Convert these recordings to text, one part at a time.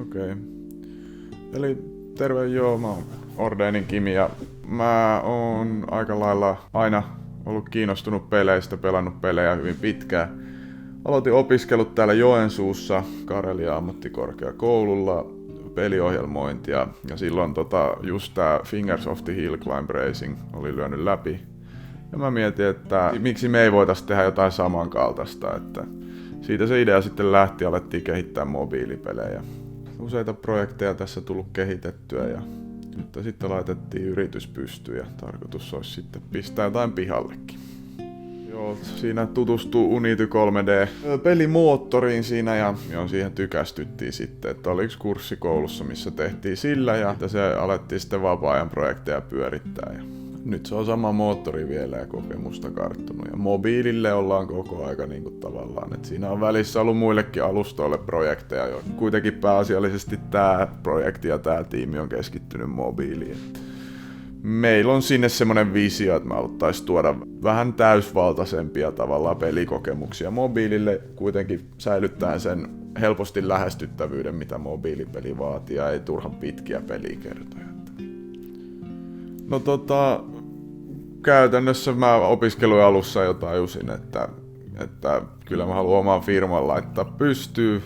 Okei. Eli terve, joo, mä oon Ordeinin Kimi ja mä oon aika lailla aina ollut kiinnostunut peleistä, pelannut pelejä hyvin pitkään. Aloitin opiskelut täällä Joensuussa Karelia ammattikorkeakoululla peliohjelmointia ja silloin just tää Fingers of the Hill Climb Racing oli lyönyt läpi. Ja mä mietin, että miksi me ei voitais tehdä jotain samankaltaista, että siitä se idea sitten lähti, alettiin kehittää mobiilipelejä. Useita projekteja tässä tullut kehitettyä ja nyt sitten laitettiin yritys pystyyn ja tarkoitus olisi sitten pistää jotain pihallekin. Joo, siinä tutustuu Unity 3D pelimoottoriin siinä ja siihen tykästyttiin sitten, että oli yksi kurssi koulussa, missä tehtiin sillä ja se alettiin sitten vapaa-ajan projekteja pyörittää. Ja nyt se on sama moottori vielä ja kokemusta karttunut ja mobiilille ollaan koko aika niin kuin tavallaan, että siinä on välissä ollut muillekin alustoille projekteja, jo kuitenkin pääasiallisesti tämä projekti ja tämä tiimi on keskittynyt mobiiliin. Meillä on sinne semmoinen visio, että me haluttaisiin tuoda vähän täysvaltaisempia tavallaan pelikokemuksia mobiilille, kuitenkin säilyttäen sen helposti lähestyttävyyden, mitä mobiilipeli vaatii ja ei turhan pitkiä pelikertoja. No käytännössä mä opiskelun alussa jo tajusin, että kyllä mä haluan oman firman laittaa pystyyn,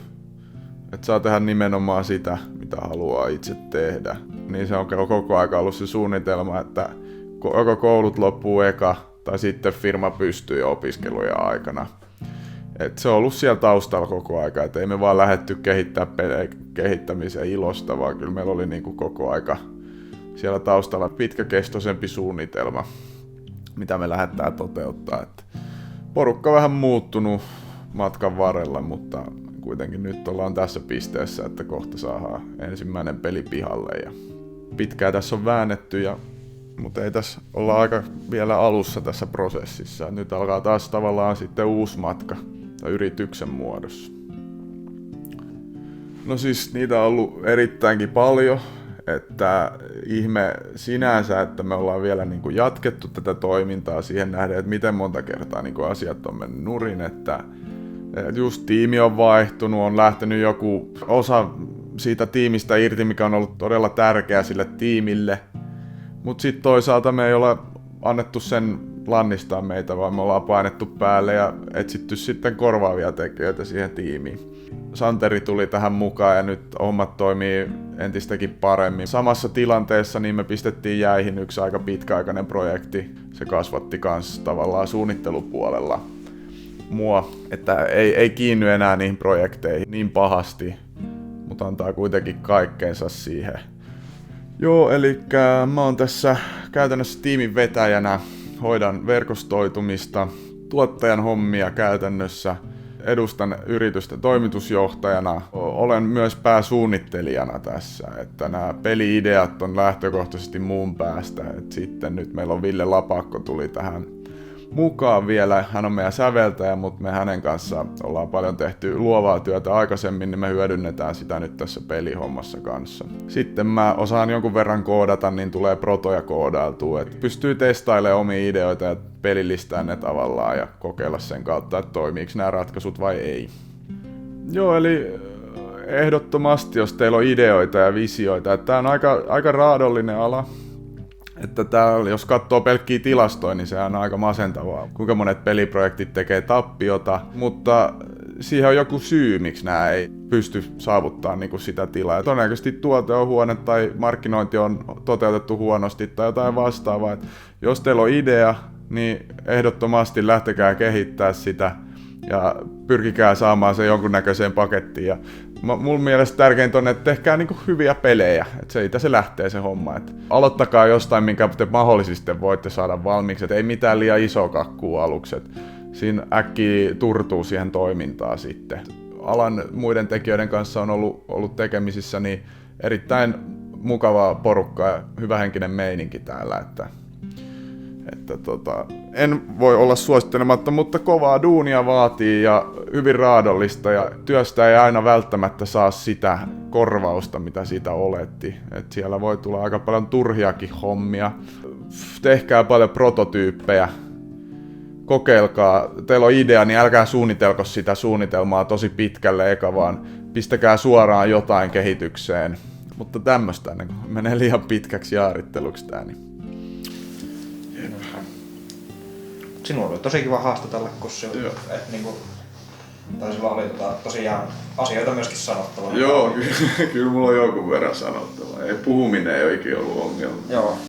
että saa tehdä nimenomaan sitä, mitä haluaa itse tehdä. Niin se on koko ajan ollut se suunnitelma, että joko koulut loppuu eka tai sitten firma pystyy jo opiskelujen aikana. Et se on ollut siellä taustalla koko aika, että ei me vaan lähdetty kehittämisen ilosta, vaan kyllä meillä oli niinku koko aika siellä taustalla pitkäkestoisempi suunnitelma, mitä me lähdetään toteuttaa. Et porukka vähän muuttunut matkan varrella, mutta kuitenkin nyt ollaan tässä pisteessä, että kohta saadaan ensimmäinen peli pihalle. Ja pitkään tässä on väännetty, mutta ei tässä olla aika vielä alussa tässä prosessissa. Nyt alkaa taas tavallaan sitten uusi matka tai yrityksen muodossa. No siis niitä on ollut erittäinkin paljon. Että ihme sinänsä, että me ollaan vielä niin kuin jatkettu tätä toimintaa siihen nähden, että miten monta kertaa niin kuin asiat on mennyt nurin, että just tiimi on vaihtunut, on lähtenyt joku osa siitä tiimistä irti, mikä on ollut todella tärkeä sille tiimille, mutta sitten toisaalta me ei olla annettu sen lannistaa meitä, vaan me ollaan painettu päälle ja etsitty sitten korvaavia tekijöitä siihen tiimiin. Santeri tuli tähän mukaan ja nyt hommat toimii entistäkin paremmin. Samassa tilanteessa niin me pistettiin jäihin yksi aika pitkäaikainen projekti. Se kasvatti kans tavallaan suunnittelupuolella mua, että ei kiinny enää niihin projekteihin niin pahasti, mutta antaa kuitenkin kaikkeensa siihen. Joo, eli mä oon tässä käytännössä tiimin vetäjänä, hoidan verkostoitumista, tuottajan hommia käytännössä, edustan yritystä toimitusjohtajana, olen myös pääsuunnittelijana tässä, että nämä peli-ideat on lähtökohtaisesti mun päästä, että sitten nyt meillä on Ville Lapakko tuli tähän mukaan vielä, hän on meidän säveltäjä, mutta me hänen kanssa ollaan paljon tehty luovaa työtä aikaisemmin, niin me hyödynnetään sitä nyt tässä pelihommassa kanssa. Sitten mä osaan jonkun verran koodata, niin tulee protoja koodailtua, että pystyy testailemaan omia ideoita ja pelillistään ne tavallaan ja kokeilla sen kautta, että toimiiko nämä ratkaisut vai ei. Joo, eli ehdottomasti, jos teillä on ideoita ja visioita, että tää on aika raadollinen ala. Että täällä, jos katsoo pelkkiä tilastoja, niin sehän on aika masentavaa, kuinka monet peliprojektit tekee tappiota, mutta siihen on joku syy, miksi nämä ei pysty saavuttamaan niin kuin sitä tilaa. Ja todennäköisesti tuote on huono tai markkinointi on toteutettu huonosti tai jotain vastaavaa. Et jos teillä on idea, niin ehdottomasti lähtekää kehittää sitä ja pyrkikää saamaan se jonkunnäköiseen pakettiin. Ja mun mielestä tärkeintä on, että tehkää niinku hyviä pelejä, että siitä se lähtee se homma. Et aloittakaa jostain, minkä te mahdollisesti voitte saada valmiiksi, et ei mitään liian iso kakkua aluksi. Siinä äkkiä turtuu siihen toimintaan sitten. Alan muiden tekijöiden kanssa on ollut tekemisissä, niin erittäin mukavaa porukkaa ja hyvähenkinen meininki täällä. Että en voi olla suosittelematta, mutta kovaa duunia vaatii ja hyvin raadollista ja työstä ei aina välttämättä saa sitä korvausta, mitä siitä oletti. Et siellä voi tulla aika paljon turhiakin hommia. Tehkää paljon prototyyppejä. kokeilkaa. Teillä on idea, niin älkää suunnitelko sitä suunnitelmaa tosi pitkälle eka, vaan pistäkää suoraan jotain kehitykseen. Mutta tämmöistä, niin menee liian pitkäksi jaaritteluksi tää. Niin. Sinulla oli tosi kiva haastatella, kun niinku, tai sulla oli tosiaan asioita myöskin sanottavaa. Joo, kyllä mulla on jonkun verran sanottavaa. Puhuminen ei oikein ollut ongelma. Joo.